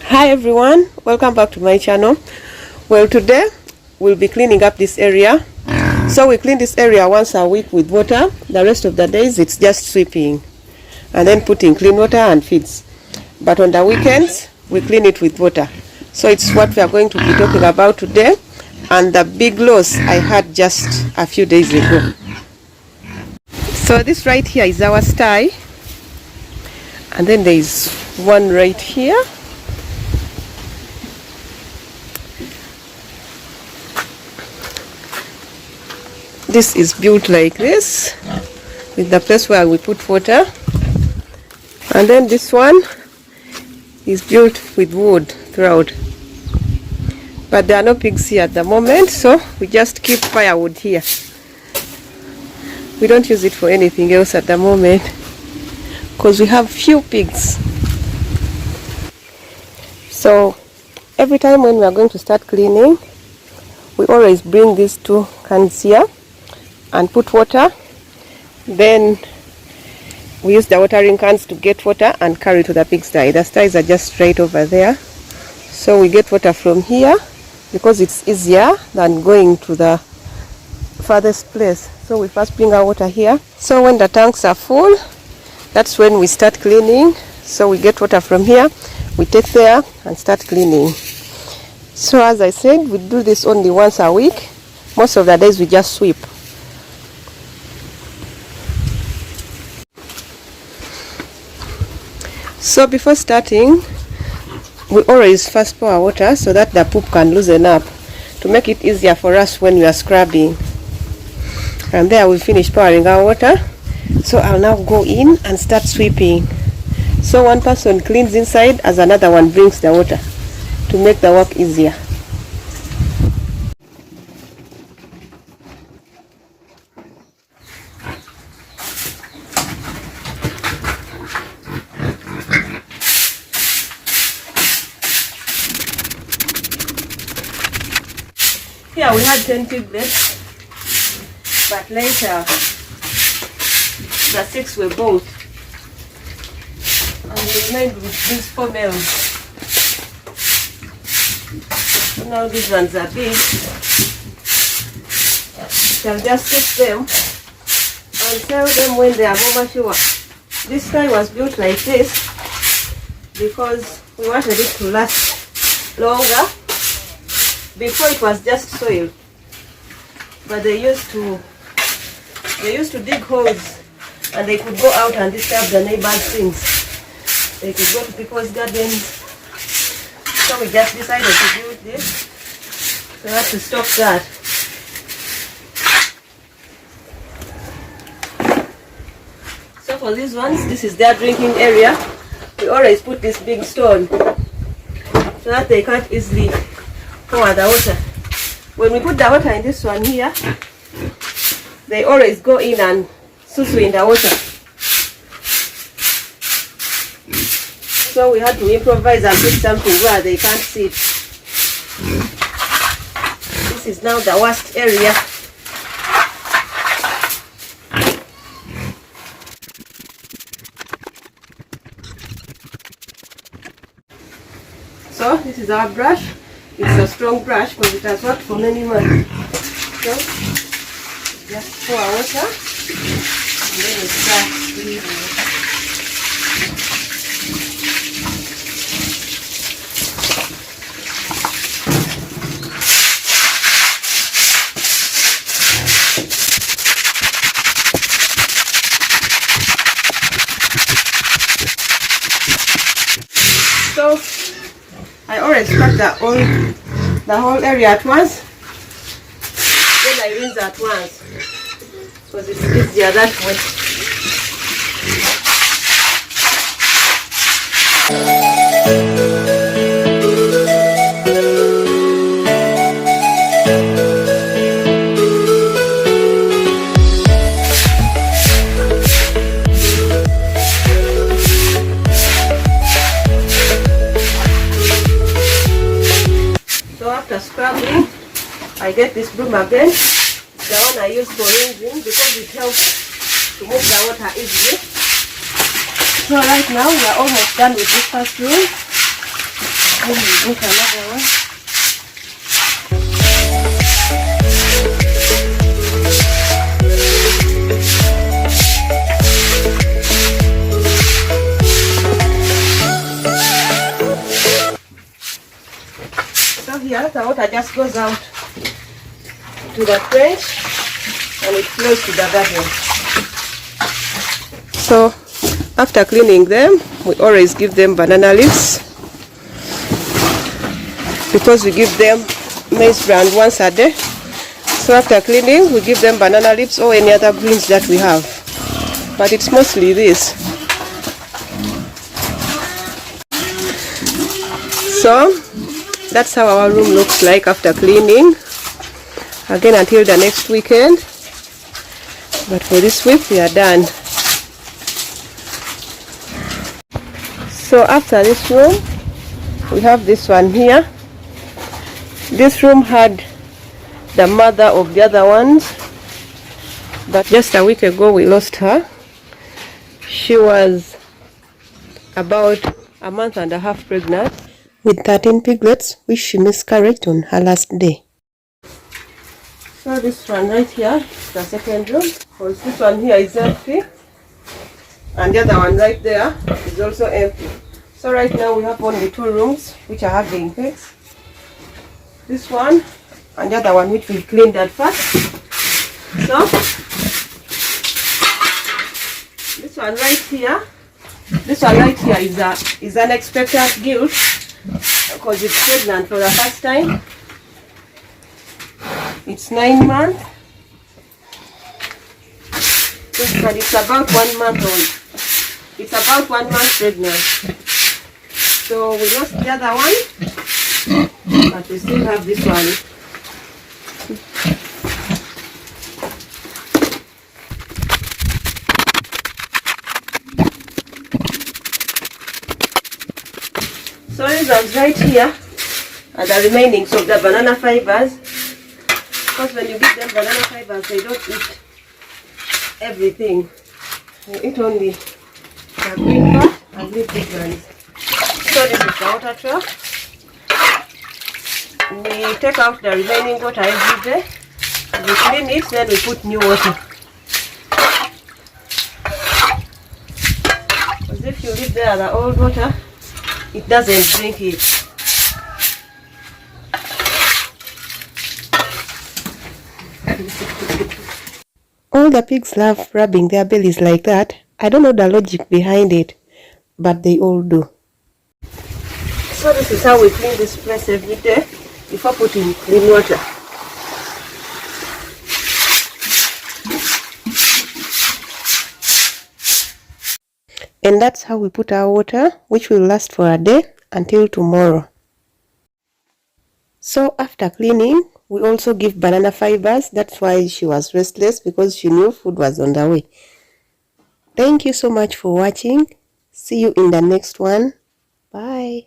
Hi everyone, welcome back to my channel. Well, today we'll be cleaning up this area. So we clean this area once a week with water. The rest of the days it's just sweeping and then putting clean water and feeds. But on the weekends we clean it with water. So it's what we are going to be talking about today, and the big loss I had just a few days ago. So this right here is our sty, and then there is one right here. This is built like this with the place where we put water, and then this one is built with wood throughout, but there are no pigs here at the moment, so we just keep firewood here. We don't use it for anything else at the moment because we have few pigs. So every time when we are going to start cleaning, we always bring these two cans here and put water. Then we use the watering cans to get water and carry to the pigsty. The sties are just right over there, so we get water from here because it's easier than going to the farthest place. So we first bring our water here, so when the tanks are full, that's when we start cleaning. So we get water from here, we take there and start cleaning. So as I said, we do this only once a week. Most of the days we just sweep. So before starting, we always first pour water so that the poop can loosen up, to make it easier for us when we are scrubbing. And there we finish pouring our water. So I'll now go in and start sweeping. So one person cleans inside as another one brings the water to make the work easier. Here we had 10 piglets, but later the 6 were both, and we remained with these 4 males. So now these ones are big. You can just take them and sell them when they are more mature. This sty was built like this because we wanted it to last longer. Before it was just soil, but they used to dig holes, and they could go out and disturb the neighbors' things. They could go to people's gardens. So we just decided to build this so as to stop that. So for these ones, this is their drinking area. We always put this big stone so that they can't easily pour the water. When we put the water in this one here, they always go in and susu in the water. So we had to improvise and put something where they can't sit. This is now the worst area. So this is our brush. It's a strong brush because it has worked for many months. So just pour water and then we start cleaning. So I always cut the whole area at once, then I rinse at once because it's easier that way. After scrubbing, I get this broom again, the one I use for rinsing, because it helps to move the water easily. So right now we are almost done with this first room. Then we make another one. So here the water just goes out to the trench and it flows to the garden. So after cleaning them, we always give them banana leaves because we give them maize bran once a day. So after cleaning, we give them banana leaves or any other greens that we have, but it's mostly this. So that's how our room looks like after cleaning. Again, until the next weekend, but for this week we are done. So after this room, we have this one here. This room had the mother of the other ones, but just a week ago we lost her. She was about a month and a half pregnant with 13 piglets, which she miscarried on her last day. So this one right here is the second room, because this one here is empty, and the other one right there is also empty. So right now we have only 2 rooms which are having pigs. This one and the other one which we cleaned at first. So this one right here is an expected guilt because it's pregnant for the first time. It's 9 months. This one is about 1 month old. It's about 1 month pregnant. So we lost the other one, but we still have this one. So these ones right here are the remainings of the banana fibers. Because when you give them banana fibers, they don't eat everything. They eat only the green part and leave big ones. So this is the water truck. We take out the remaining water every day. We clean it, then we put new water. Because if you leave there the old water, it doesn't drink it. All the pigs love rubbing their bellies like that. I don't know the logic behind it, but they all do. So this is how we clean this place every day before putting clean water. And that's how we put our water, which will last for a day until tomorrow. So after cleaning, we also give banana fibers. That's why she was restless, because she knew food was on the way. Thank you so much for watching. See you in the next one. Bye.